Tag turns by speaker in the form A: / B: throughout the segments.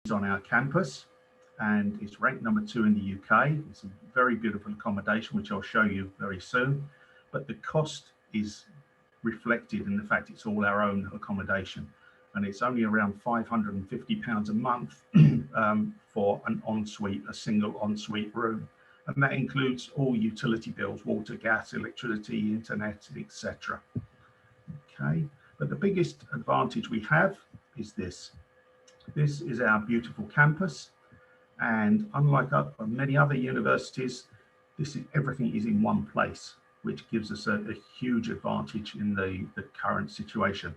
A: on our campus, and it's ranked number 2 in the UK. It's a very beautiful accommodation, which I'll show you very soon. But the cost is reflected in the fact it's all our own accommodation, and it's only around £550 a month for an ensuite, a single ensuite room. And that includes all utility bills, water, gas, electricity, internet, etc. Okay, but the biggest advantage we have is this. This is our beautiful campus, and unlike many other universities, everything is in one place, which gives us a huge advantage in the current situation.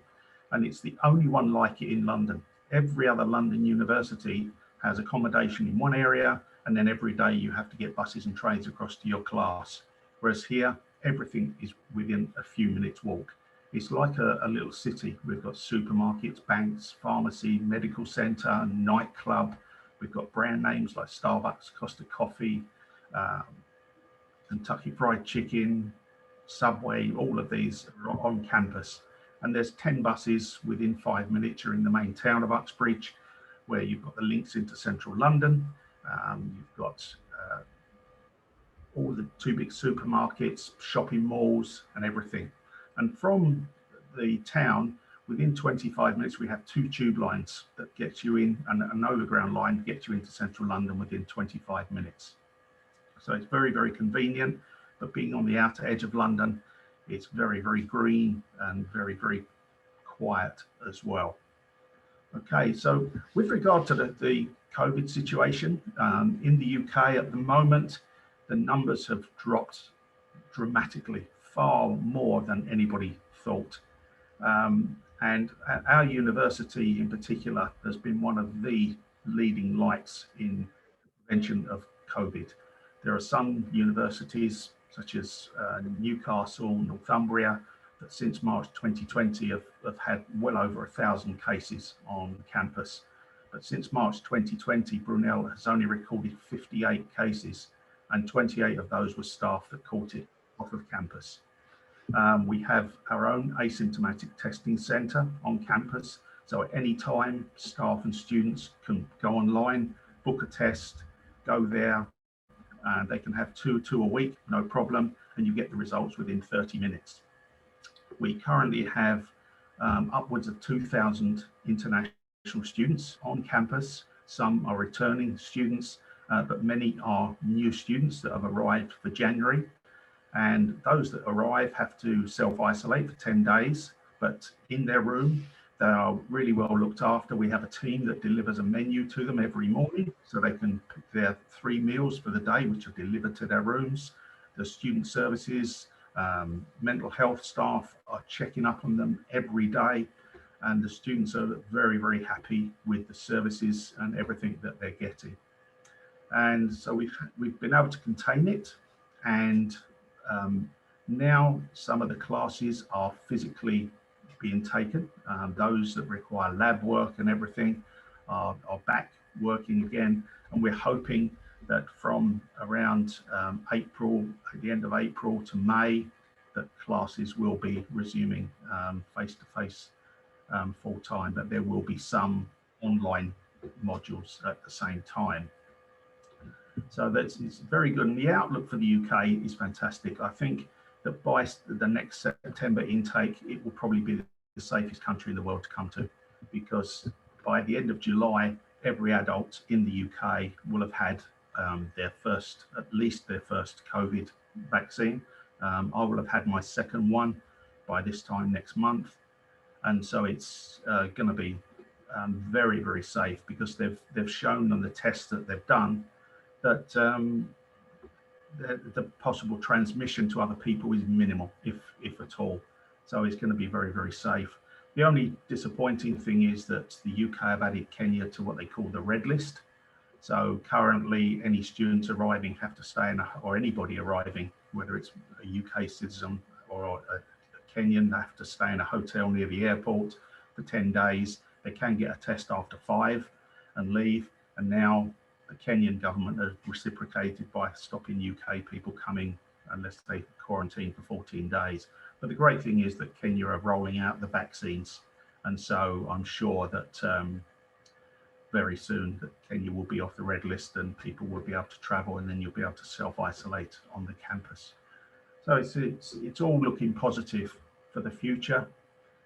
A: And it's the only one like it in London. Every other London university has accommodation in one area, and then every day you have to get buses and trains across to your class. Whereas here, everything is within a few minutes walk. It's like a little city. We've got supermarkets, banks, pharmacy, medical centre, nightclub. We've got brand names like Starbucks, Costa Coffee, Kentucky Fried Chicken, Subway, all of these are on campus. And there's 10 buses within 5 minutes. You're in the main town of Uxbridge, where you've got the links into central London. You've got all the 2 big supermarkets, shopping malls and everything. And from the town, within 25 minutes, we have 2 tube lines that get you in, and an overground line that gets you into central London within 25 minutes. So it's very, very convenient, but being on the outer edge of London, it's very, very green and very, very quiet as well. Okay, so with regard to the COVID situation, in the UK at the moment, the numbers have dropped dramatically, far more than anybody thought. And our university in particular has been one of the leading lights in prevention of COVID. There are some universities such as Newcastle, Northumbria, that since March 2020 have had well over 1,000 cases on campus. But since March 2020, Brunel has only recorded 58 cases, and 28 of those were staff that caught it off of campus. We have our own asymptomatic testing centre on campus. So at any time, staff and students can go online, book a test, go there, and they can have two a week, no problem, and you get the results within 30 minutes. We currently have upwards of 2,000 international students on campus. Some are returning students, but many are new students that have arrived for January. And those that arrive have to self-isolate for 10 days, but in their room, they are really well looked after. We have a team that delivers a menu to them every morning, so they can pick their 3 meals for the day, which are delivered to their rooms. The student services, mental health staff are checking up on them every day, and the students are very, very happy with the services and everything that they're getting. And so we've been able to contain it, and now some of the classes are physically being taken. Those that require lab work and everything are back working again, and we're hoping that from around April, at the end of April to May, that classes will be resuming face-to-face full-time, but there will be some online modules at the same time. So it's very good, and the outlook for the UK is fantastic. I think that by the next September intake, it will probably be the safest country in the world to come to, because by the end of July, every adult in the UK will have had at least their first COVID vaccine. I will have had my second one by this time next month, and so it's going to be very, very safe, because they've shown on the tests that they've done that the possible transmission to other people is minimal, if at all. So it's going to be very, very safe. The only disappointing thing is that the UK have added Kenya to what they call the red list. So currently, any students arriving have to stay or anybody arriving, whether it's a UK citizen or a Kenyan, they have to stay in a hotel near the airport for 10 days. They can get a test after 5 and leave. And now the Kenyan government has reciprocated by stopping UK people coming unless they quarantine for 14 days. But the great thing is that Kenya are rolling out the vaccines. And so I'm sure that very soon that Kenya will be off the red list and people will be able to travel, and then you'll be able to self-isolate on the campus. So it's all looking positive for the future.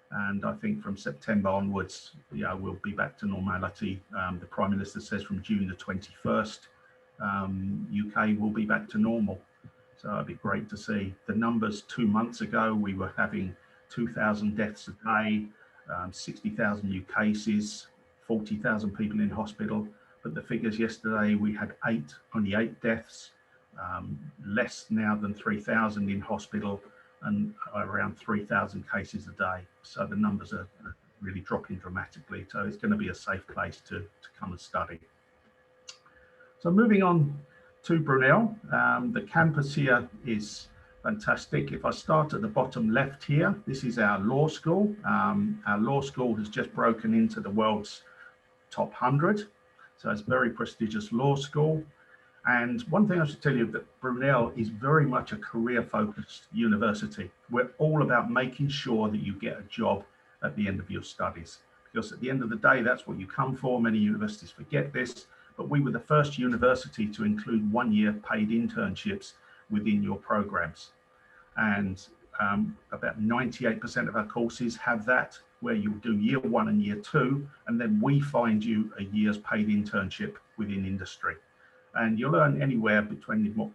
A: And I think from September onwards, we'll be back to normality. The Prime Minister says from June the 21st, UK will be back to normal. So it'd be great to see. The numbers 2 months ago, we were having 2,000 deaths a day, 60,000 new cases, 40,000 people in hospital. But the figures yesterday, we had only eight deaths, less now than 3,000 in hospital, and around 3,000 cases a day. So the numbers are really dropping dramatically. So it's going to be a safe place to come and study. So moving on to Brunel, the campus here is fantastic. If I start at the bottom left here, this is our law school. Our law school has just broken into the world's top 100. So it's a very prestigious law school. And one thing I should tell you that Brunel is very much a career-focused university. We're all about making sure that you get a job at the end of your studies, because at the end of the day, that's what you come for. Many universities forget this, but we were the first university to include 1 year paid internships within your programs. And about 98% of our courses have that, where you'll do year 1 and year 2, and then we find you a year's paid internship within industry. And you'll earn anywhere between what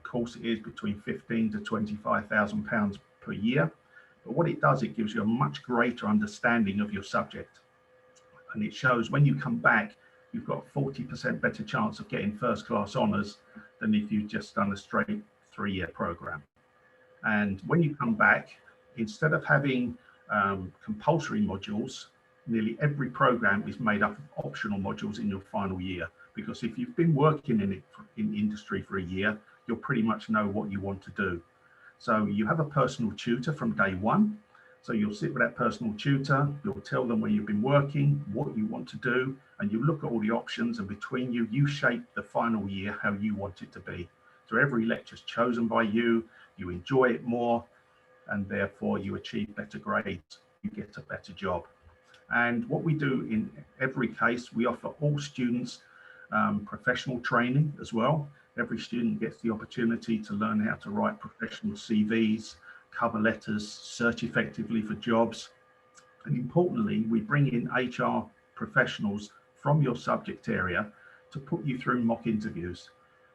A: course it is, between £15,000 to £25,000 per year. But what it does, it gives you a much greater understanding of your subject. And it shows when you come back, you've got a 40% better chance of getting first class honours than if you've just done a straight 3-year program. And when you come back, instead of having compulsory modules, nearly every program is made up of optional modules in your final year. Because if you've been working in industry for a year, you'll pretty much know what you want to do. So you have a personal tutor from day one. So you'll sit with that personal tutor, you'll tell them where you've been working, what you want to do, and you look at all the options, and between you, you shape the final year how you want it to be. So every lecture is chosen by you, you enjoy it more, and therefore you achieve better grades, you get a better job. And what we do in every case, we offer all students professional training as well. Every student gets the opportunity to learn how to write professional CVs, cover letters, search effectively for jobs. And importantly, we bring in HR professionals from your subject area to put you through mock interviews.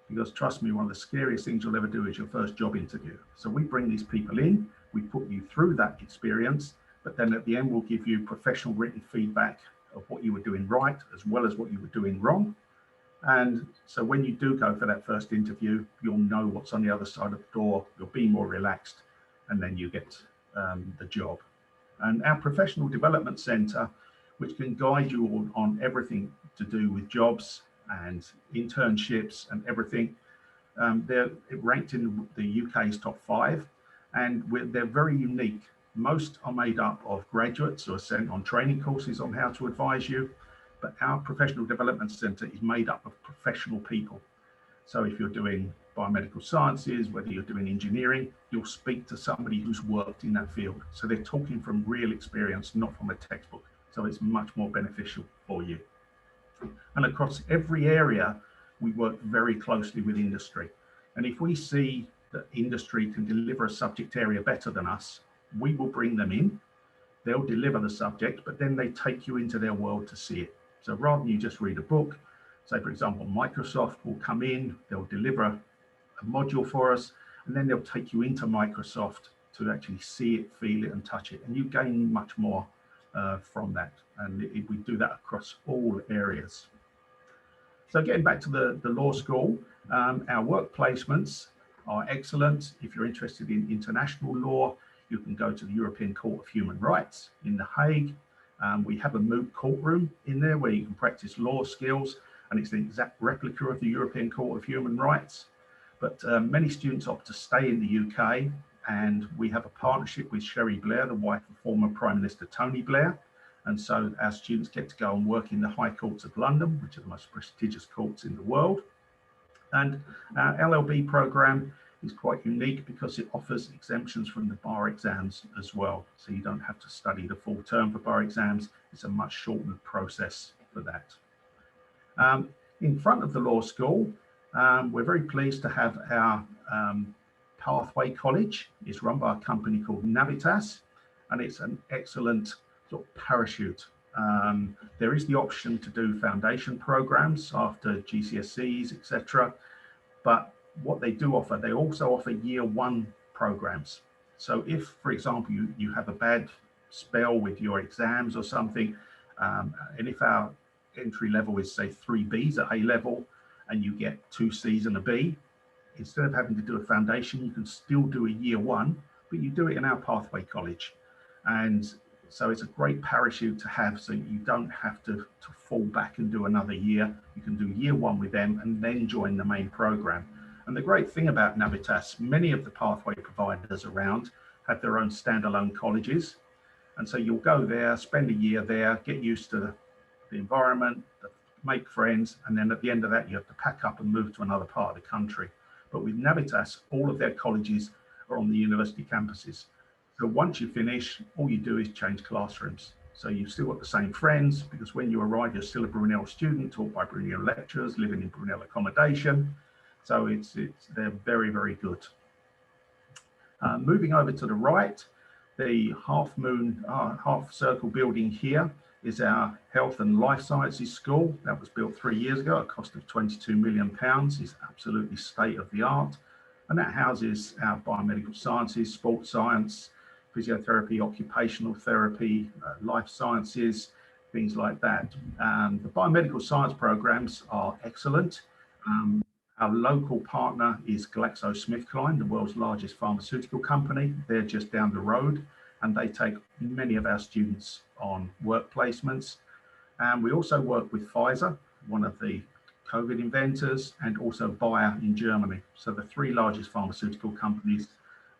A: Because trust me, one of the scariest things you'll ever do is your first job interview. So we bring these people in, we put you through that experience, but then at the end, we'll give you professional written feedback of what you were doing right, as well as what you were doing wrong. And so when you do go for that first interview, you'll know what's on the other side of the door, you'll be more relaxed, and then you get the job. And our Professional Development Centre, which can guide you on everything to do with jobs and internships and everything, they're ranked in the UK's top 5, and they're very unique. Most are made up of graduates who are sent on training courses on how to advise you. But our Professional Development Centre is made up of professional people. So if you're doing biomedical sciences, whether you're doing engineering, you'll speak to somebody who's worked in that field. So they're talking from real experience, not from a textbook. So it's much more beneficial for you. And across every area, we work very closely with industry. And if we see that industry can deliver a subject area better than us, we will bring them in. They'll deliver the subject, but then they take you into their world to see it. So rather than you just read a book, say, for example, Microsoft will come in, they'll deliver a module for us, and then they'll take you into Microsoft to actually see it, feel it, and touch it. And you gain much more from that. And we do that across all areas. So getting back to the law school, our work placements are excellent. If you're interested in international law, you can go to the European Court of Human Rights in The Hague. We have a moot courtroom in there where you can practice law skills, and it's the exact replica of the European Court of Human Rights. But many students opt to stay in the UK, and we have a partnership with Sherry Blair, the wife of former Prime Minister Tony Blair. And so our students get to go and work in the High Courts of London, which are the most prestigious courts in the world. And our LLB program is quite unique because it offers exemptions from the bar exams as well. So you don't have to study the full term for bar exams. It's a much shortened process for that. In front of the law school, we're very pleased to have our Pathway College. It's run by a company called Navitas, and it's an excellent sort of parachute. There is the option to do foundation programs after GCSEs, etc. But what they do offer, they also offer year one programs. So if, for example, you have a bad spell with your exams or something, and if our entry level is say 3 Bs at A level, and you get 2 Cs and a B, instead of having to do a foundation, you can still do a year one, but you do it in our Pathway College. And so it's a great parachute to have, so you don't have to fall back and do another year. You can do year one with them and then join the main program. And the great thing about Navitas, many of the pathway providers around have their own standalone colleges. And so you'll go there, spend a year there, get used to the environment, make friends, and then at the end of that, you have to pack up and move to another part of the country. But with Navitas, all of their colleges are on the university campuses. So once you finish, all you do is change classrooms. So you've still got the same friends, because when you arrive, you're still a Brunel student, taught by Brunel lecturers, living in Brunel accommodation. So they're very, very good. Moving over to the right, the half circle building here is our Health and Life Sciences School. That was built 3 years ago at a cost of £22 million. It's absolutely state of the art. And that houses our biomedical sciences, sports science, physiotherapy, occupational therapy, life sciences, things like that. The biomedical science programs are excellent. Our local partner is GlaxoSmithKline, the world's largest pharmaceutical company. They're just down the road, and they take many of our students on work placements. And we also work with Pfizer, one of the COVID inventors, and also Bayer in Germany. So the 3 largest pharmaceutical companies,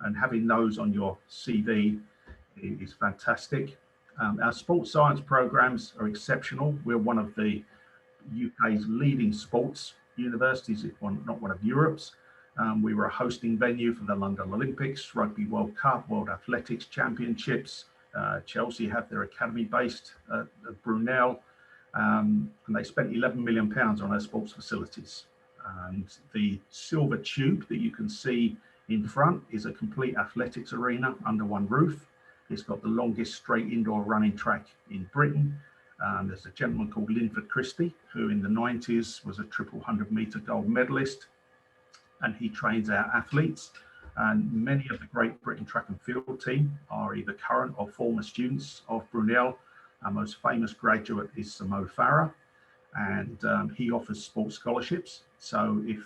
A: and having those on your CV is fantastic. Our sports science programs are exceptional. We're one of the UK's leading sports universities, if not one of Europe's. We were a hosting venue for the London Olympics, Rugby World Cup, World Athletics Championships. Chelsea have their academy based at Brunel, and they spent £11 million on our sports facilities. And the silver tube that you can see in front is a complete athletics arena under one roof. It's got the longest straight indoor running track in Britain. There's a gentleman called Linford Christie, who in the 90s was a triple 100-meter gold medalist, and he trains our athletes. And many of the Great Britain track and field team are either current or former students of Brunel. Our most famous graduate is Samo Farah, and he offers sports scholarships. So if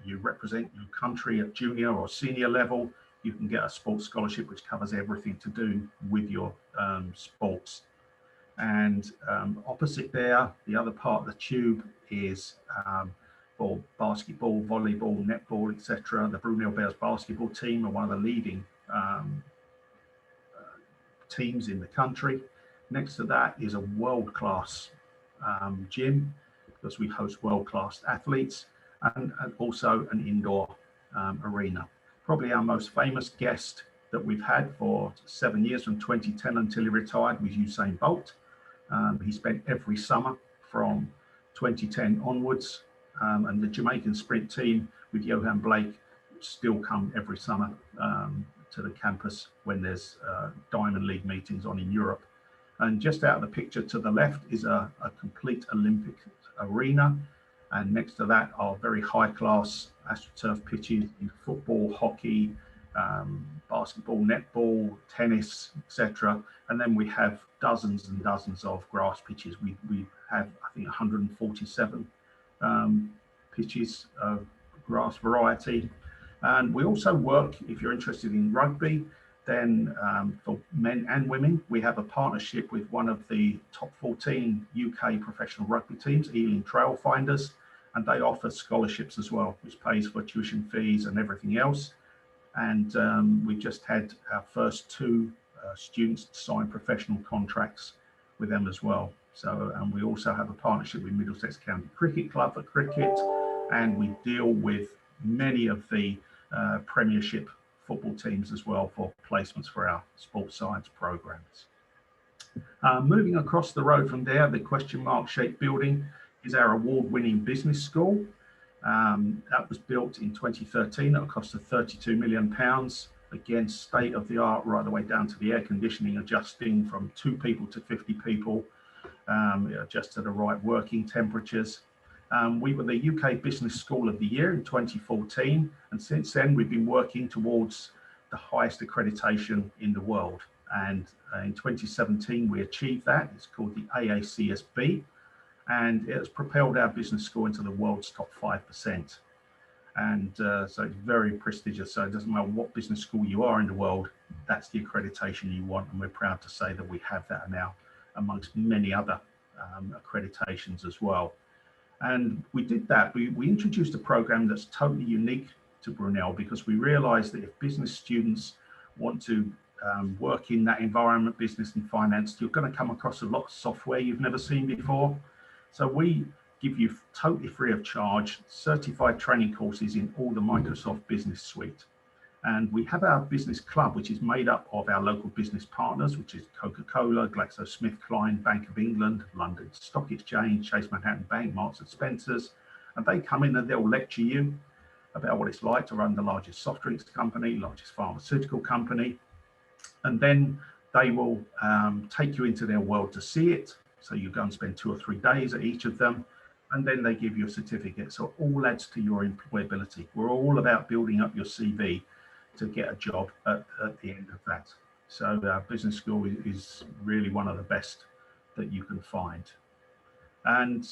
A: you represent your country at junior or senior level, you can get a sports scholarship which covers everything to do with your sports. And opposite there, the other part of the tube is for basketball, volleyball, netball, etc. The Brunel Bears basketball team are one of the leading teams in the country. Next to that is a world-class gym, because we host world-class athletes, and also an indoor arena. Probably our most famous guest that we've had for 7 years, from 2010 until he retired, was Usain Bolt. He spent every summer from 2010 onwards, and the Jamaican sprint team with Johan Blake still come every summer to the campus when there's Diamond League meetings on in Europe. And just out of the picture to the left is a complete Olympic arena, and next to that are very high-class AstroTurf pitches in football, hockey, basketball, netball, tennis, etc. And then we have dozens and dozens of grass pitches. We have, I think, 147 pitches of grass variety. And we also work, if you're interested in rugby, then for men and women, we have a partnership with one of the top 14 UK professional rugby teams, Ealing Trailfinders, and they offer scholarships as well, which pays for tuition fees and everything else. And we've just had our first 2 students sign professional contracts with them as well. So, and we also have a partnership with Middlesex County Cricket Club for cricket, and we deal with many of the Premiership football teams as well for placements for our sports science programs. Moving across the road from there, the question mark shaped building is our award-winning business school. That was built in 2013 at a cost of £32 million. Again, state of the art, right the way down to the air conditioning, adjusting from 2 people to 50 people, just to the right working temperatures. We were the UK Business School of the Year in 2014, and since then we've been working towards the highest accreditation in the world. And in 2017 we achieved that. It's called the AACSB, and it has propelled our business school into the world's top 5%. And so it's very prestigious. So it doesn't matter what business school you are in the world, that's the accreditation you want, and we're proud to say that we have that now amongst many other accreditations as well. And we did that. We introduced a program that's totally unique to Brunel, because we realized that if business students want to work in that environment, business and finance, you're going to come across a lot of software you've never seen before. So we give you totally free of charge certified training courses in all the Microsoft Business Suite. And we have our business club, which is made up of our local business partners, which is Coca-Cola, GlaxoSmithKline, Bank of England, London Stock Exchange, Chase Manhattan Bank, Marks and Spencers. And they come in and they'll lecture you about what it's like to run the largest soft drinks company, largest pharmaceutical company. And then they will take you into their world to see it. So you go and spend 2 or 3 days at each of them, and then they give you a certificate. So it all adds to your employability. We're all about building up your CV to get a job at the end of that. So our business school is really one of the best that you can find. And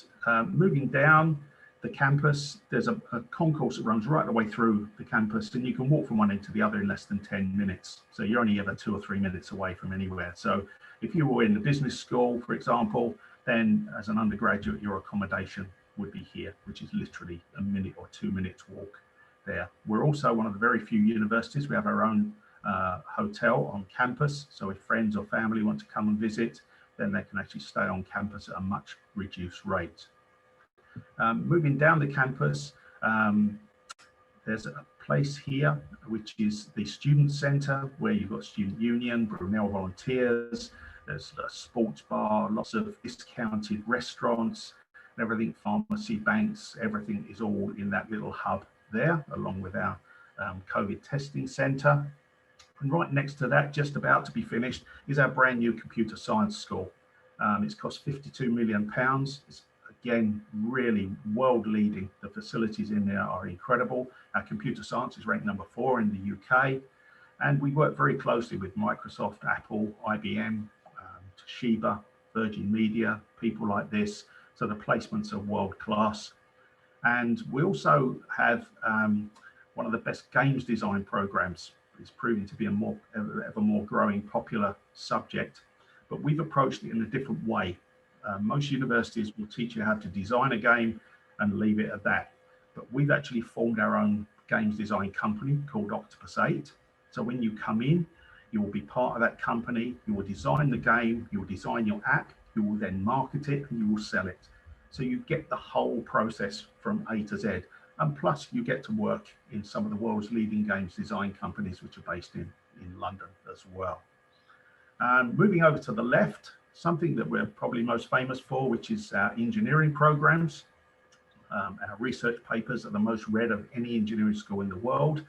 A: moving down the campus, there's a concourse that runs right the way through the campus, and you can walk from one end to the other in less than 10 minutes. So you're only ever 2 or 3 minutes away from anywhere. So if you were in the business school, for example, then as an undergraduate, your accommodation would be here, which is literally a minute or 2 minutes walk there. We're also one of the very few universities. We have our own hotel on campus. So if friends or family want to come and visit, then they can actually stay on campus at a much reduced rate. Moving down the campus, there's a place here, which is the Student Centre, where you've got Student Union, Brunel Volunteers, there's a sports bar, lots of discounted restaurants, and everything, pharmacy, banks, everything is all in that little hub there, along with our COVID testing centre. And right next to that, just about to be finished, is our brand new computer science school. It's cost £52 million. It's, again, really world leading. The facilities in there are incredible. Our computer science is ranked number 4 in the UK. And we work very closely with Microsoft, Apple, IBM, Toshiba, Virgin Media, people like this. So the placements are world class. And we also have one of the best games design programs. It's proving to be a ever more growing popular subject, but we've approached it in a different way. Most universities will teach you how to design a game and leave it at that. But we've actually formed our own games design company called Octopus 8. So when you come in, you will be part of that company. You will design the game, you will design your app, you will then market it, and you will sell it. So you get the whole process from A to Z. And plus you get to work in some of the world's leading games design companies, which are based in London as well. Moving over to the left, something that we're probably most famous for, which is our engineering programs. Our research papers are the most read of any engineering school in the world.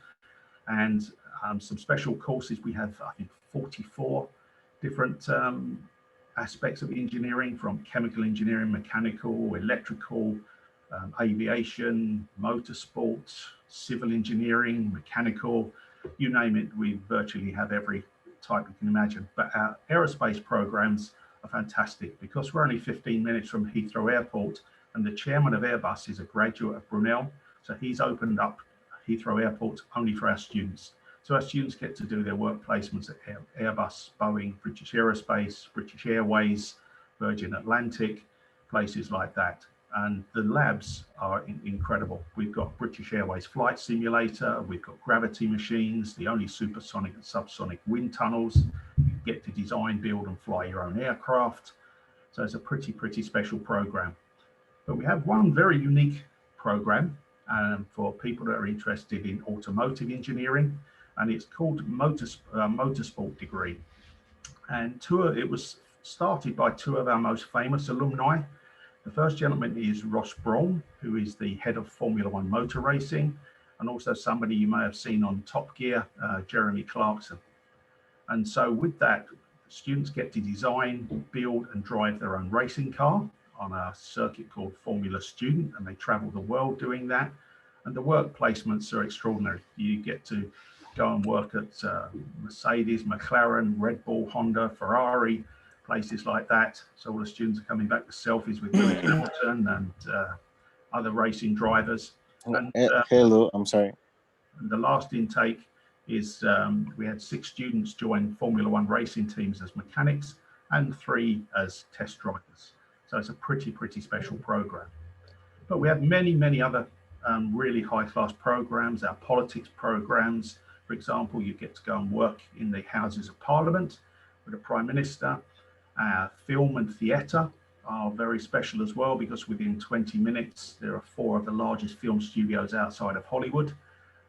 A: And some special courses. We have, I think, 44 different aspects of engineering, from chemical engineering, mechanical, electrical, aviation, motorsports, civil engineering, mechanical, you name it. We virtually have every type you can imagine. But our aerospace programs are fantastic, because we're only 15 minutes from Heathrow Airport, and the chairman of Airbus is a graduate of Brunel. So he's opened up Heathrow Airport only for our students. So our students get to do their work placements at Airbus, Boeing, British Aerospace, British Airways, Virgin Atlantic, places like that. And the labs are incredible. We've got British Airways flight simulator, we've got gravity machines, the only supersonic and subsonic wind tunnels. You get to design, build and fly your own aircraft. So it's a pretty special program. But we have one very unique program for people that are interested in automotive engineering, and it's called Motorsport degree. And it was started by 2 of our most famous alumni, The first gentleman is Ross Brawn, who is the head of Formula One motor racing, and also somebody you may have seen on Top Gear, Jeremy Clarkson. And so with that, students get to design, build and drive their own racing car on a circuit called Formula Student, and they travel the world doing that. And the work placements are extraordinary. You get to go and work at Mercedes, McLaren, Red Bull, Honda, Ferrari, places like that. So all the students are coming back with selfies with Lewis Hamilton and other racing drivers. And,
B: hello, I'm sorry.
A: And the last intake is we had 6 students join Formula One racing teams as mechanics and 3 as test drivers. So it's a pretty special program. But we have many other really high-class programs. Our politics programs, for example, you get to go and work in the Houses of Parliament with the Prime Minister. Film and theatre are very special as well, because within 20 minutes, there are 4 of the largest film studios outside of Hollywood.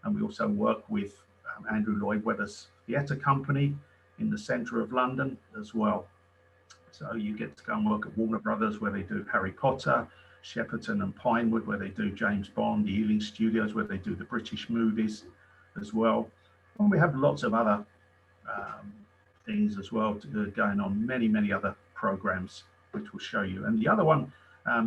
A: And we also work with Andrew Lloyd Webber's theatre company in the centre of London as well. So you get to go and work at Warner Brothers, where they do Harry Potter, Shepperton and Pinewood, where they do James Bond, the Ealing Studios, where they do the British movies as well. And we have lots of other things as well going on, many other programs, which will show you. And the other one,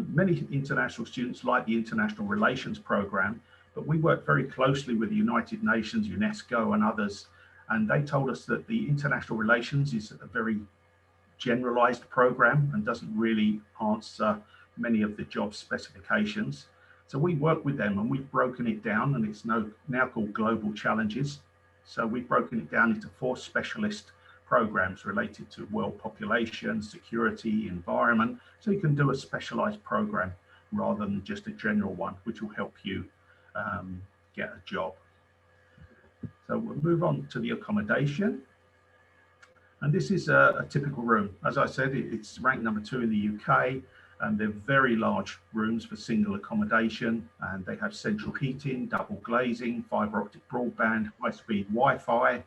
A: many international students like the International Relations program, but we work very closely with the United Nations, UNESCO and others. And they told us that the international relations is a very generalized program and doesn't really answer many of the job specifications. So we work with them and we've broken it down, and it's now called Global Challenges. So we've broken it down into 4 specialist programs related to world population, security, environment. So you can do a specialized program rather than just a general one, which will help you get a job. So we'll move on to the accommodation. And this is a typical room. As I said, it's ranked number 2 in the UK. And they're very large rooms for single accommodation, and they have central heating, double glazing, fibre optic broadband, high-speed Wi-Fi,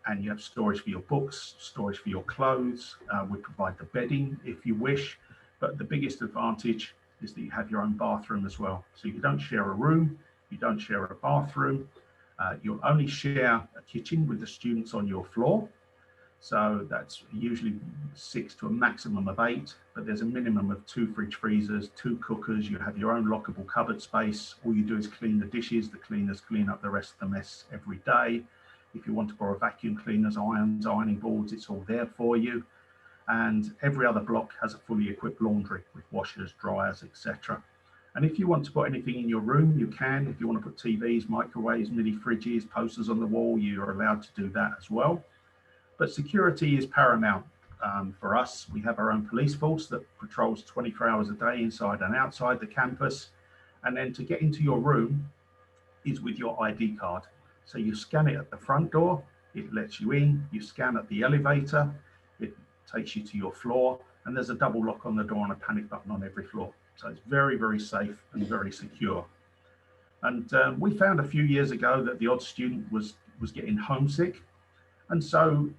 A: and you have storage for your books, storage for your clothes. We provide the bedding if you wish, but the biggest advantage is that you have your own bathroom as well. So you don't share a room, you don't share a bathroom, you'll only share a kitchen with the students on your floor. So that's usually 6 to a maximum of 8, but there's a minimum of 2 fridge freezers, 2 cookers. You have your own lockable cupboard space. All you do is clean the dishes. The cleaners clean up the rest of the mess every day. If you want to borrow vacuum cleaners, irons, ironing boards, it's all there for you. And every other block has a fully equipped laundry with washers, dryers, etc. And if you want to put anything in your room, you can. If you want to put TVs, microwaves, mini fridges, posters on the wall, you're allowed to do that as well. But security is paramount for us. We have our own police force that patrols 24 hours a day inside and outside the campus. And then to get into your room is with your ID card. So you scan it at the front door, it lets you in. You scan at the elevator, it takes you to your floor. And there's a double lock on the door and a panic button on every floor. So it's very safe and very secure. And we found a few years ago that the odd student was getting homesick. And so,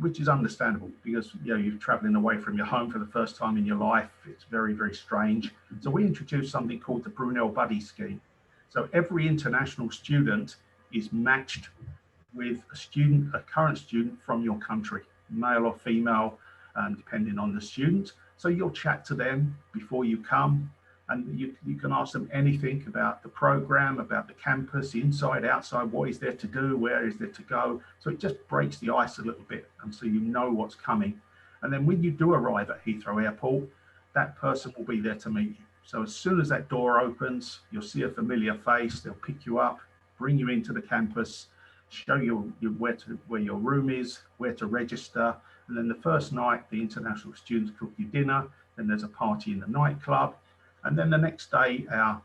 A: which is understandable, because you're traveling away from your home for the first time in your life. It's very strange. So we introduced something called the Brunel Buddy Scheme. So every international student is matched with a current student from your country, male or female, depending on the student. So you'll chat to them before you come, and you can ask them anything about the program, about the campus, inside, outside, what is there to do, where is there to go. So it just breaks the ice a little bit, and so you know what's coming. And then when you do arrive at Heathrow Airport, that person will be there to meet you. So as soon as that door opens, you'll see a familiar face. They'll pick you up, bring you into the campus, show you where your room is, where to register. And then the first night, the international students cook you dinner. Then there's a party in the nightclub. And then the next day, our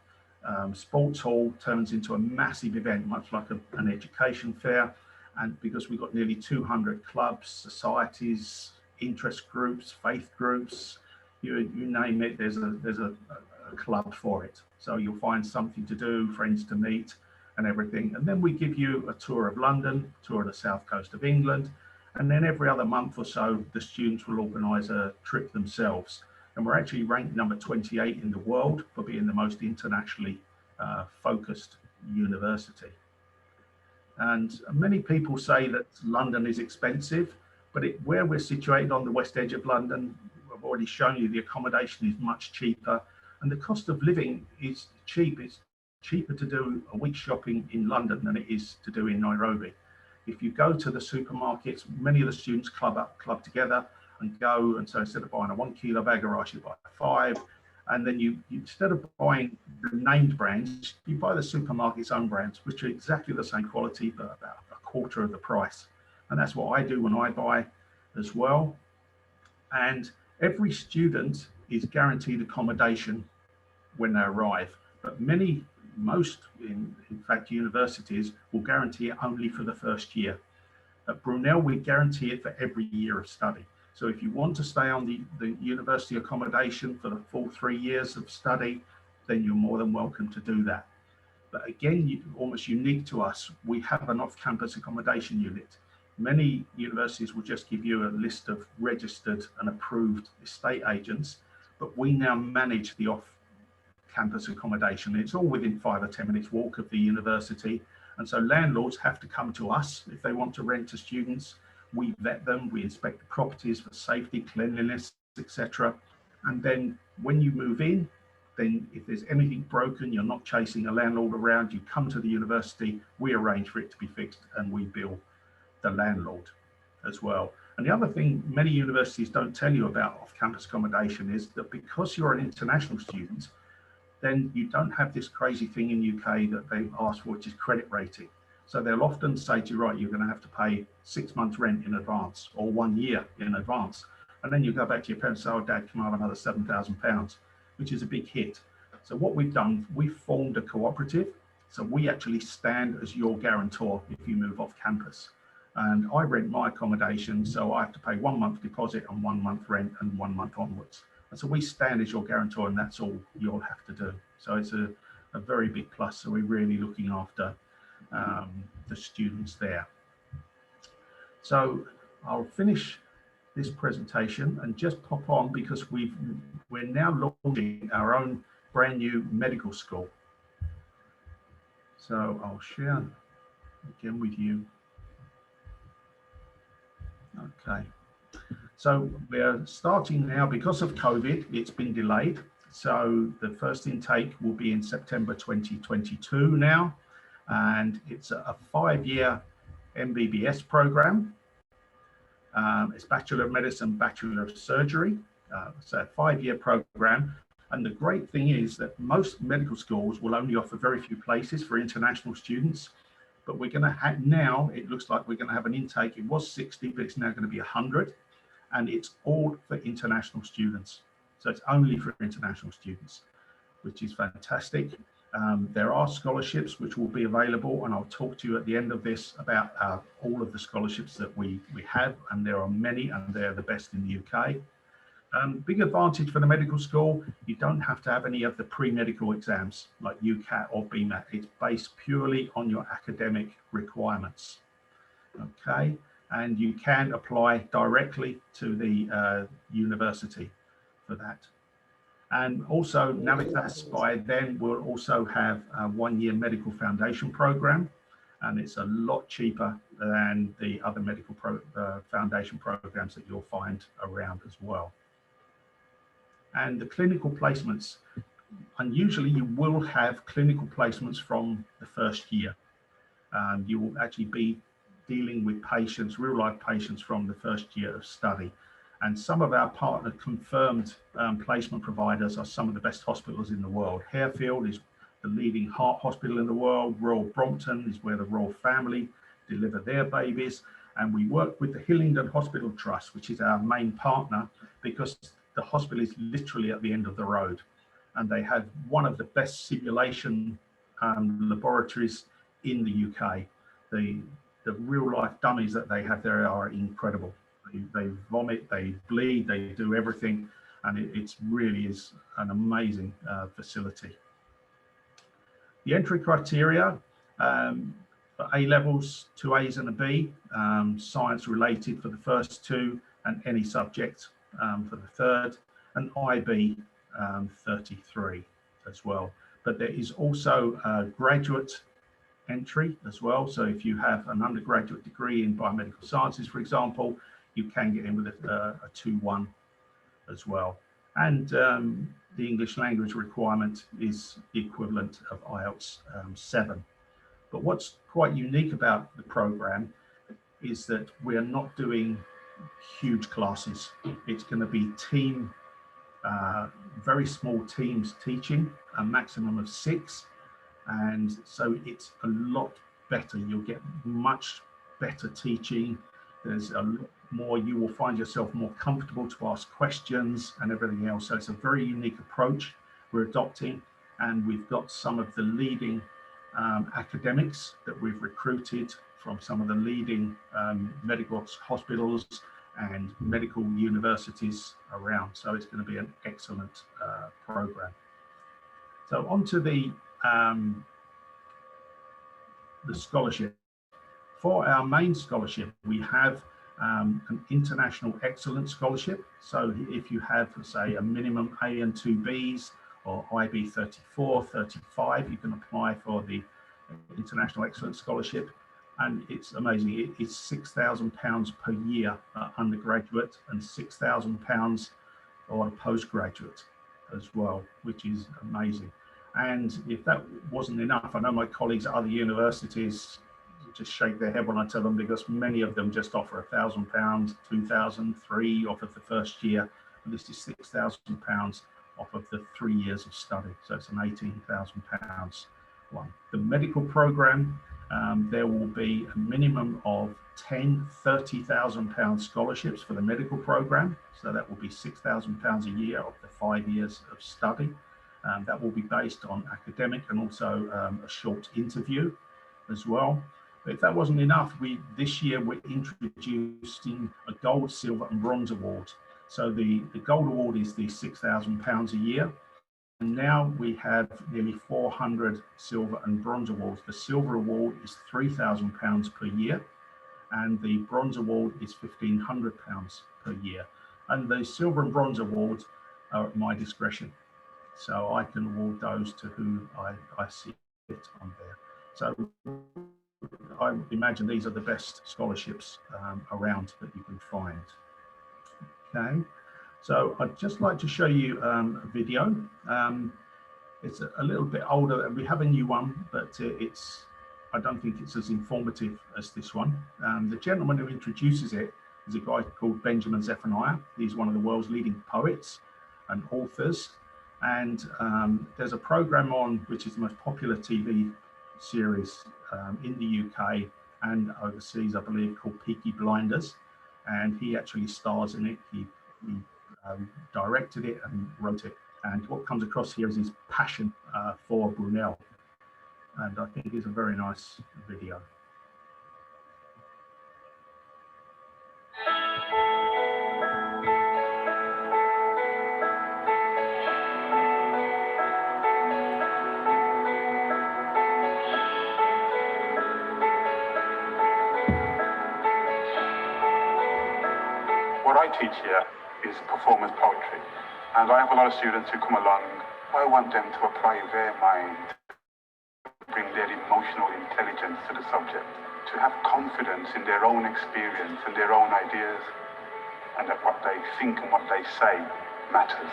A: sports hall turns into a massive event, much like an education fair. And because we've got nearly 200 clubs, societies, interest groups, faith groups, you name it, there's a club for it. So you'll find something to do, friends to meet and everything. And then we give you a tour of London, tour of the south coast of England. And then every other month or so, the students will organise a trip themselves. and we're actually ranked number 28 in the world for being the most internationally focused university. And many people say that London is expensive, but where we're situated on the west edge of London, I've already shown you the accommodation is much cheaper, and the cost of living is cheap. It's cheaper to do a week shopping in London than it is to do in Nairobi. If you go to the supermarkets, many of the students club together and go, and so instead of buying a 1 kilo bag of rice, you buy 5, and then you instead of buying the named brands, you buy the supermarket's own brands, which are exactly the same quality but about a quarter of the price. And that's what I do when I buy as well. And every student is guaranteed accommodation when they arrive, but most in fact universities will guarantee it only for the first year. At Brunel, we guarantee it for every year of study. So if you want to stay on the university accommodation for the full 3 years of study, then you're more than welcome to do that. But again, almost unique to us, we have an off-campus accommodation unit. Many universities will just give you a list of registered and approved estate agents, but we now manage the off-campus accommodation. It's all within 5 or 10 minutes walk of the university. And so landlords have to come to us if they want to rent to students. We vet them, we inspect the properties for safety, cleanliness, etc. And then when you move in, then if there's anything broken, you're not chasing a landlord around, you come to the university, we arrange for it to be fixed, and we bill the landlord as well. And the other thing many universities don't tell you about off-campus accommodation is that because you're an international student, then you don't have this crazy thing in UK that they ask for, which is credit rating. So they'll often say to you, right, you're going to have to pay 6 months rent in advance or 1 year in advance. And then you go back to your parents and say, oh, Dad, can I have another £7,000, which is a big hit. So what we've done, we've formed a cooperative. So we actually stand as your guarantor if you move off campus. And I rent my accommodation, so I have to pay 1 month deposit and 1 month rent and 1 month onwards. And so we stand as your guarantor, and that's all you'll have to do. So it's a very big plus. So we're really looking after the students there. So I'll finish this presentation and just pop on because we're now launching our own brand new medical school. So I'll share again with you. Okay. So we're starting now because of COVID, it's been delayed. So the first intake will be in September 2022 now. And it's a 5-year MBBS program. It's Bachelor of Medicine, Bachelor of Surgery. So a 5-year program. And the great thing is that most medical schools will only offer very few places for international students. But we're going to have now, it looks like we're going to have an intake. It was 60, but it's now going to be 100. And it's all for international students. So it's only for international students, which is fantastic. There are scholarships which will be available, and I'll talk to you at the end of this about all of the scholarships that we have, and there are many, and they're the best in the UK. Big advantage for the medical school, you don't have to have any of the pre-medical exams like UCAT or BMAT. It's based purely on your academic requirements. Okay, and you can apply directly to the university for that. And also Navitas by then will also have a 1-year medical foundation program, and it's a lot cheaper than the other medical foundation programs that you'll find around as well. And the clinical placements, and usually you will have clinical placements from the first year. You will actually be dealing with patients, real life patients from the first year of study. And some of our partner confirmed placement providers are some of the best hospitals in the world. Harefield is the leading heart hospital in the world. Royal Brompton is where the royal family deliver their babies. And we work with the Hillingdon Hospital Trust, which is our main partner, because the hospital is literally at the end of the road. And they have one of the best simulation laboratories in the UK. The real life dummies that they have there are incredible. They vomit, they bleed, they do everything, and it really is an amazing facility. The entry criteria for A levels, 2 A's and a B, science related for the first 2, and any subject for the third. an IB 33 as well. But there is also a graduate entry as well. So if you have an undergraduate degree in biomedical sciences, for example, you can get in with a 2-1 as well. And the English language requirement is the equivalent of IELTS 7. But what's quite unique about the program is that we're not doing huge classes. It's going to be team, very small teams teaching, a maximum of 6. And so it's a lot better. You'll get much better teaching. There's a lot more, you will find yourself more comfortable to ask questions and everything else. So it's a very unique approach we're adopting. And we've got some of the leading academics that we've recruited from some of the leading medical hospitals and medical universities around. So it's going to be an excellent program. So on to the scholarship. For our main scholarship, we have an international excellence scholarship. So if you have, say, a minimum A and 2 Bs or IB 34, 35, you can apply for the international excellence scholarship. And it's amazing. It's £6,000 per year undergraduate and £6,000 or a postgraduate as well, which is amazing. And if that wasn't enough, I know my colleagues at other universities just shake their head when I tell them, because many of them just offer £1,000, £2,000, £3,000 off of the first year. And this is £6,000 off of the 3 years of study. So it's an £18,000 one. The medical program, there will be a minimum of 10 £30,000 scholarships for the medical program. So that will be £6,000 a year of the 5 years of study. That will be based on academic and also a short interview as well. But if that wasn't enough, this year we're introducing a gold, silver and bronze award. So the gold award is the £6,000 a year. And now we have nearly 400 silver and bronze awards. The silver award is £3,000 per year, and the bronze award is £1,500 per year. And the silver and bronze awards are at my discretion. So I can award those to who I see fit on there. So I imagine these are the best scholarships around that you can find. Okay, so I'd just like to show you a video. It's a little bit older, and we have a new one, but I don't think it's as informative as this one. The gentleman who introduces it is a guy called Benjamin Zephaniah. He's one of the world's leading poets and authors. And there's a program on, which is the most popular TV series in the UK and overseas, I believe, called Peaky Blinders. And he actually stars in it. He directed it and wrote it. And what comes across here is his passion for Brunel. And I think it's a very nice video.
B: What I teach here is performance poetry, and I have a lot of students who come along. I want them to apply their mind, bring their emotional intelligence to the subject, to have confidence in their own experience and their own ideas, and that what they think and what they say matters.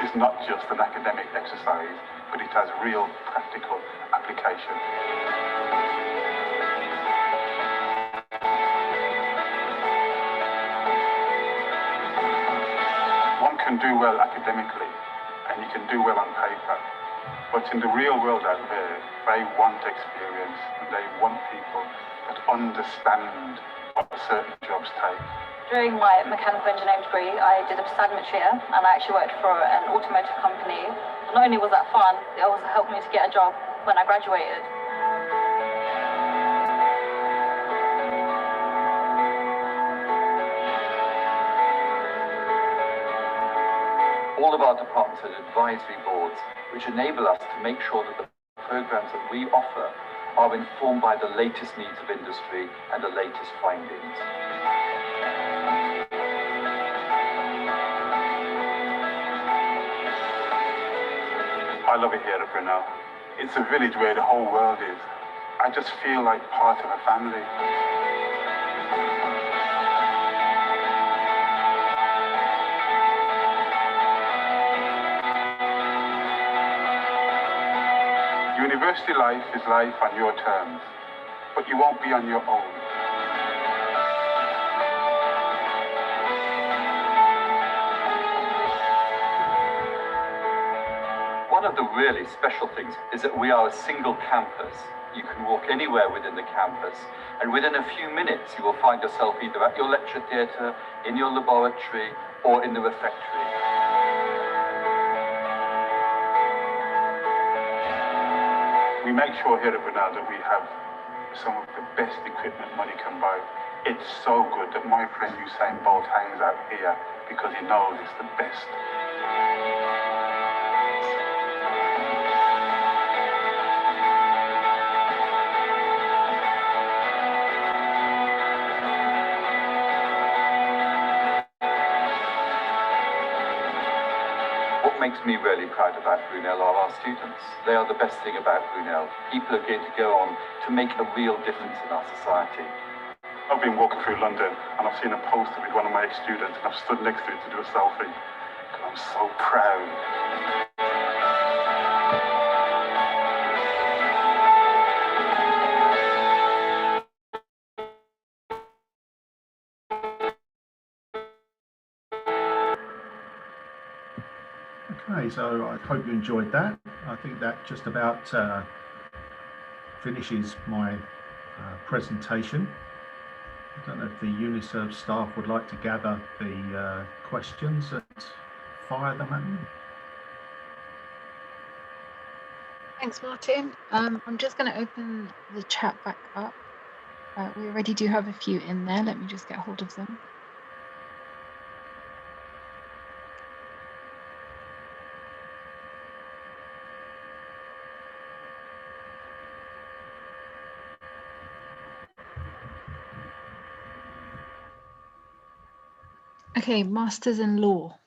B: It's not just an academic exercise, but it has real practical application. One can do well academically, and you can do well on paper, but in the real world out there, they want experience, and they want people that understand what certain jobs take.
C: During my mechanical engineering degree, I did a assignment year, and I actually worked for an automotive company. Not only was that fun, it also helped me to get a job when I graduated.
D: All of our departments had advisory boards which enable us to make sure that the programs that we offer are informed by the latest needs of industry and the latest findings.
B: I love it here at Brunel. It's a village where the whole world is. I just feel like part of a family. University life is life on your terms, but you won't be on your own.
D: One of the really special things is that we are a single campus. You can walk anywhere within the campus, and within a few minutes you will find yourself either at your lecture theatre, in your laboratory, or in the refectory.
B: We make sure here at Brunel that we have some of the best equipment money can buy. It's so good that my friend Usain Bolt hangs out here because he knows it's the best.
D: What makes me really proud about Brunel are our students. They are the best thing about Brunel. People are going to go on to make a real difference in our society.
B: I've been walking through London and I've seen a poster with one of my ex-students and I've stood next to it to do a selfie. I'm so proud.
A: Okay, so I hope you enjoyed that. I think that just about finishes my presentation. I don't know if the Uniserve staff would like to gather the questions and fire them at me.
E: Thanks, Martin. I'm just going to open the chat back up. We already do have a few in there. Let me just get hold of them. Okay, Masters in Law.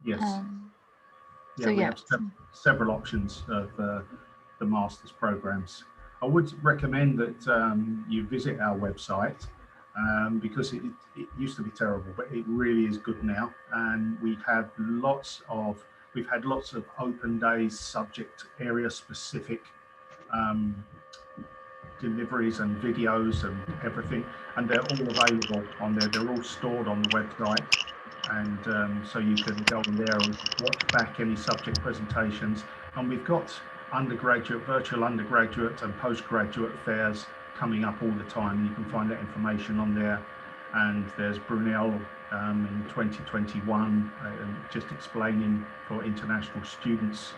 A: Yes.
E: So
A: Yeah, we
E: yeah.
A: have several options of the master's programs. I would recommend that you visit our website because it used to be terrible, but it really is good now. And we've had lots of open days, subject area specific deliveries and videos and everything, and they're all available on there. They're all stored on the website, and so you can go on there and watch back any subject presentations. And we've got undergraduate, virtual undergraduate and postgraduate fairs coming up all the time. You can find that information on there. And there's Brunel in 2021, just explaining for international students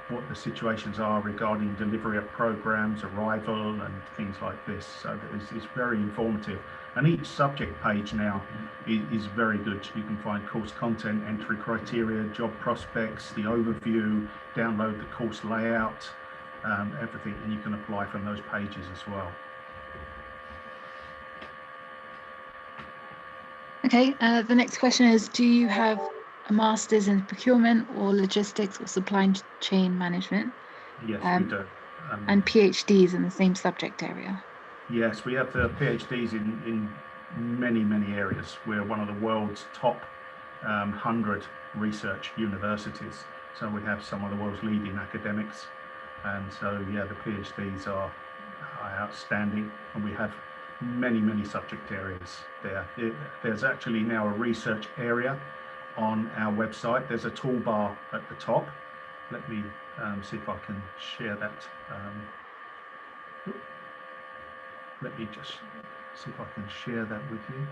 A: what the situations are regarding delivery of programs, arrival and things like this. So it's very informative. And each subject page now is very good. You can find course content, entry criteria, job prospects, the overview, download the course layout, everything, and you can apply from those pages as well.
E: Okay, the next question is, do you have a master's in procurement or logistics or supply chain management?
A: Yes, we do.
E: And PhDs in the same subject area?
A: Yes, we have PhDs in many areas. We're one of the world's top 100 research universities. So we have some of the world's leading academics. And so, yeah, the PhDs are outstanding. And we have many subject areas there. There's actually now a research area on our website. There's a toolbar at the top. Let me see if I can share that. Let me just see if I can share that with you.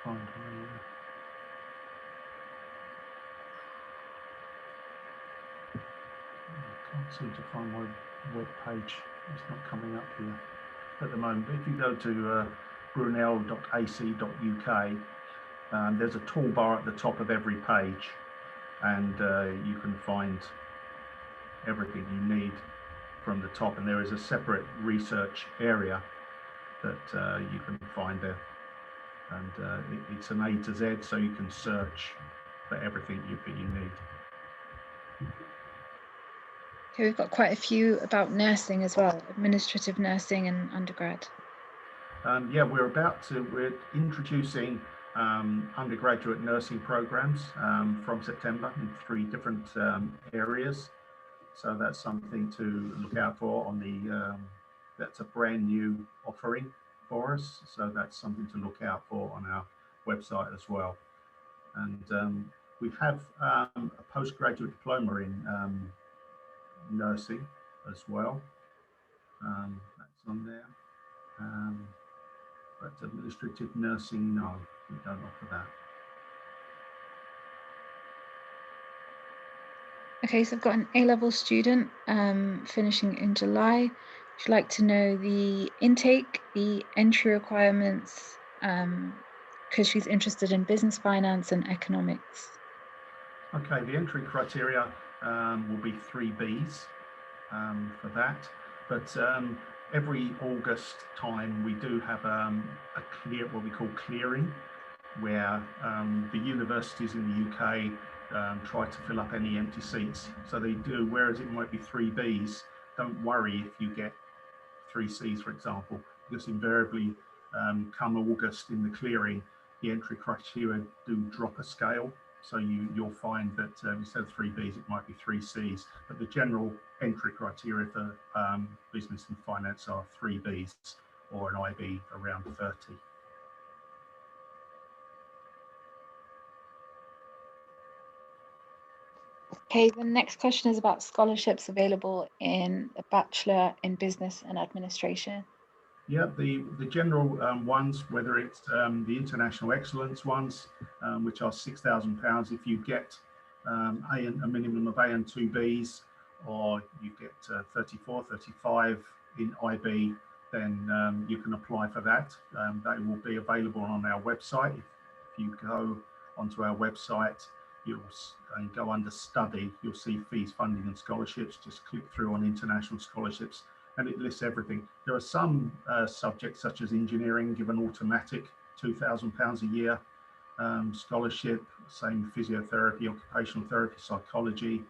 A: Can't find my, I can't seem to find my web page It's not coming up here at the moment. But if you go to brunel.ac.uk, there's a toolbar at the top of every page, and you can find everything you need from the top. And there is a separate research area that you can find there. And it's an A to Z, so you can search for everything that you need.
E: Okay, we've got quite a few about nursing as well, administrative nursing and undergrad.
A: Yeah, we're introducing undergraduate nursing programs from September in 3 different areas. So that's something to look out for on the, that's a brand new offering for us. So that's something to look out for on our website as well. And we have a postgraduate diploma in nursing as well. That's on there. But administrative nursing, no, we don't offer that.
E: Okay, so I've got an A-level student finishing in July. She'd like to know the intake, the entry requirements, because she's interested in business finance and economics.
A: Okay, the entry criteria will be 3 Bs for that. But every August time, we do have a what we call clearing, where the universities in the UK try to fill up any empty seats. So they do, whereas it might be 3 Bs, don't worry if you get 3 Cs, for example, because invariably come August in the clearing, the entry criteria do drop a scale. So you'll find that instead of 3 Bs, it might be 3 Cs. But the general entry criteria for business and finance are 3 Bs or an IB around 30.
E: Okay, the next question is about scholarships available in a Bachelor in Business and Administration.
A: Yeah, the general ones, whether it's the International Excellence ones, which are £6,000 if you get a minimum of A and 2 Bs, or you get 34, 35 in IB, then you can apply for that. They will be available on our website. If you go onto our website, you'll go under study, you'll see fees, funding and scholarships. Just click through on international scholarships and it lists everything. There are some subjects such as engineering give an automatic £2,000 a year scholarship, same physiotherapy, occupational therapy, psychology,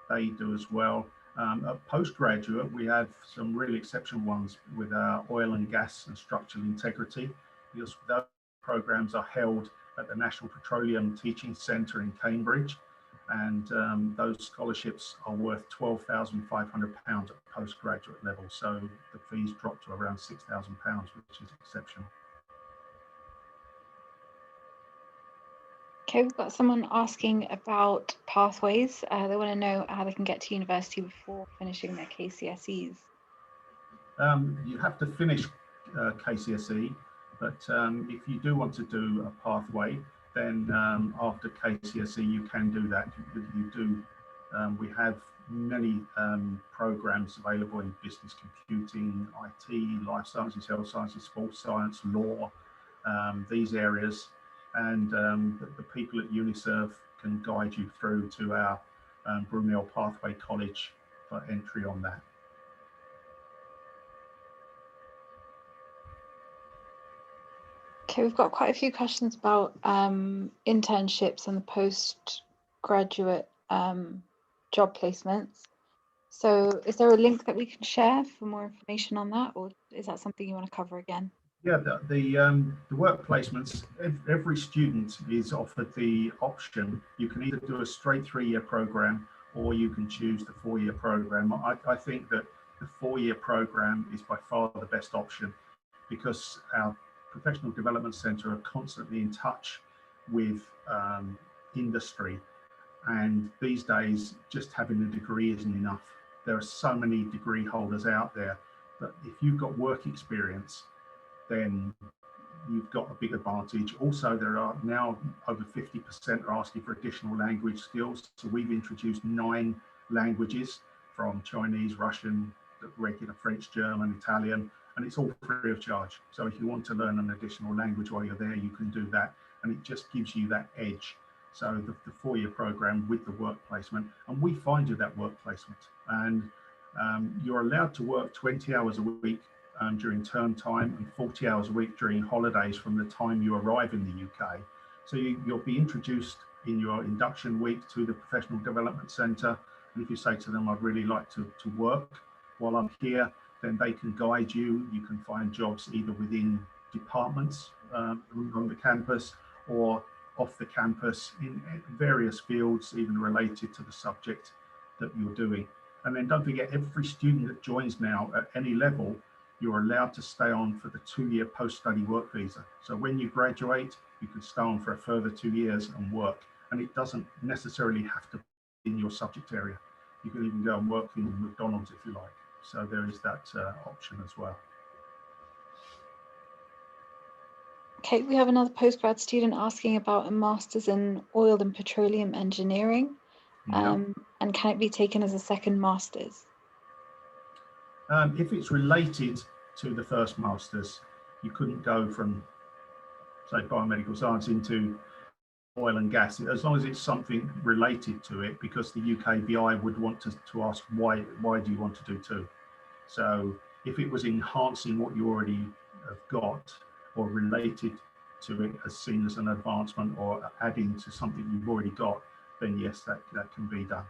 A: they do as well. At postgraduate, we have some really exceptional ones with oil and gas and structural integrity. Those programs are held at the National Petroleum Teaching Centre in Cambridge, and those scholarships are worth £12,500 at postgraduate level. So the fees drop to around £6,000, which is exceptional.
E: Okay, we've got someone asking about pathways. They want to know how they can get to university before finishing their KCSEs.
A: You have to finish KCSE, but if you do want to do a pathway, then after KCSE you can do that. We have many programs available in business, computing, IT, life sciences, health sciences, sports science, law, these areas, and the people at Uniserve can guide you through to our Brunel Pathway College for entry on that.
E: Okay, we've got quite a few questions about internships and the postgraduate job placements. So is there a link that we can share for more information on that, or is that something you want to cover again?
A: Yeah, the work placements, every student is offered the option. You can either do a straight 3-year program or you can choose the 4-year program. I think that the 4-year program is by far the best option because our Professional Development Centre are constantly in touch with industry, and these days just having a degree isn't enough. There are so many degree holders out there, but if you've got work experience, then you've got a big advantage. Also, there are now over 50% are asking for additional language skills. So we've introduced 9 languages from Chinese, Russian, regular French, German, Italian, and it's all free of charge. So if you want to learn an additional language while you're there, you can do that, and it just gives you that edge. So the 4-year program with the work placement, and we find you that work placement, and you're allowed to work 20 hours a week during term time and 40 hours a week during holidays from the time you arrive in the UK. So you'll be introduced in your induction week to the Professional Development Centre. And if you say to them, I'd really like to work while I'm here, then they can guide you. You can find jobs either within departments on the campus or off the campus in various fields, even related to the subject that you're doing. And then don't forget, every student that joins now at any level, you're allowed to stay on for the 2-year post-study work visa. So when you graduate, you can stay on for a further 2 years and work. And it doesn't necessarily have to be in your subject area. You can even go and work in McDonald's if you like. So there is that option as well.
E: Okay, we have another postgrad student asking about a master's in oil and petroleum engineering. And can it be taken as a second master's?
A: If it's related to the first master's, you couldn't go from, say, biomedical science into oil and gas, as long as it's something related to it, because the UKVI would want to ask why do you want to do 2? So if it was enhancing what you already have got or related to it as seen as an advancement or adding to something you've already got, then yes, that can be done.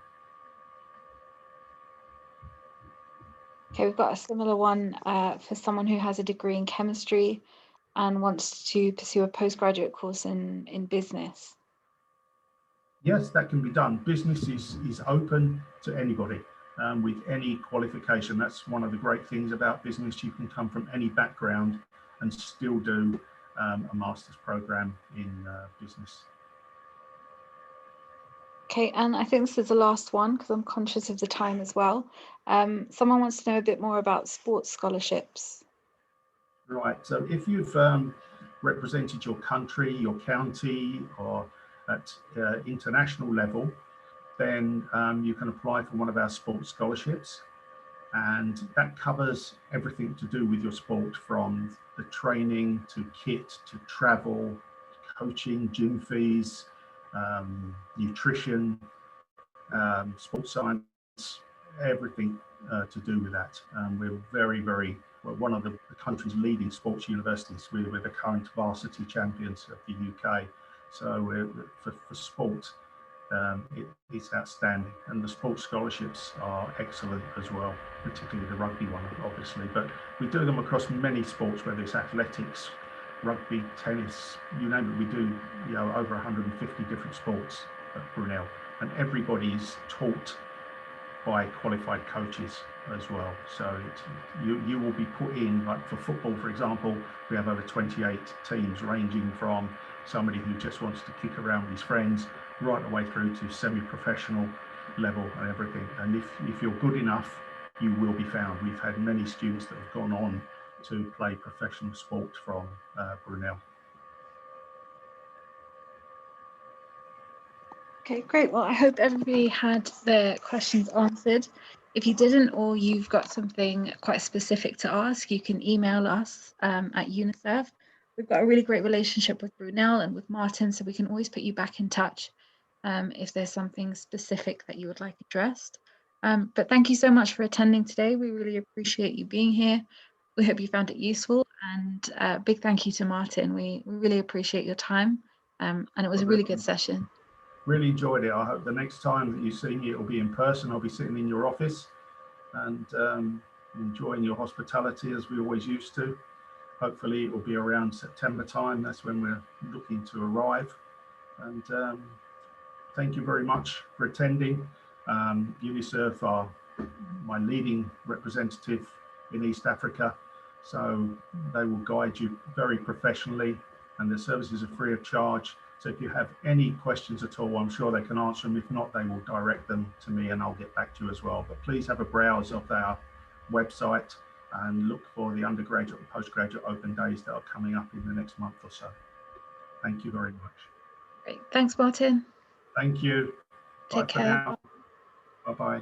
E: Okay, we've got a similar one for someone who has a degree in chemistry and wants to pursue a postgraduate course in business.
A: Yes, that can be done. Business is open to anybody with any qualification. That's one of the great things about business. You can come from any background and still do a master's program in business.
E: Okay, and I think this is the last one because I'm conscious of the time as well. Someone wants to know a bit more about sports scholarships.
A: Right, so if you've represented your country, your county, or at international level, then you can apply for one of our sports scholarships, and that covers everything to do with your sport, from the training to kit to travel, coaching, gym fees, nutrition, sports science, everything to do with that. We're we're one of the country's leading sports universities. We're the current varsity champions of the UK. So for sport, it's outstanding. And the sports scholarships are excellent as well, particularly the rugby one, obviously. But we do them across many sports, whether it's athletics, rugby, tennis, you name it. We do over 150 different sports at Brunel. And everybody is taught by qualified coaches as well. So you will be put in, like for football, for example, we have over 28 teams, ranging from somebody who just wants to kick around with his friends right the way through to semi-professional level and everything. And if you're good enough, you will be found. We've had many students that have gone on to play professional sport from Brunel.
E: Okay, great. Well, I hope everybody had their questions answered. If you didn't, or you've got something quite specific to ask, you can email us at UNICEF. We've got a really great relationship with Brunel and with Martin, so we can always put you back in touch if there's something specific that you would like addressed. But thank you so much for attending today. We really appreciate you being here. We hope you found it useful, and big thank you to Martin. We really appreciate your time, and it was a really good session.
A: Really enjoyed it. I hope the next time that you see me, it'll be in person. I'll be sitting in your office and enjoying your hospitality as we always used to. Hopefully it will be around September time. That's when we're looking to arrive. And thank you very much for attending. UNICEF are my leading representative in East Africa, so they will guide you very professionally, and their services are free of charge. So if you have any questions at all, I'm sure they can answer them. If not, they will direct them to me and I'll get back to you as well. But please have a browse of our website and look for the undergraduate and postgraduate open days that are coming up in the next month or so. Thank you very much.
E: Great. Thanks, Martin.
A: Thank you.
E: Take care.
A: Bye-bye.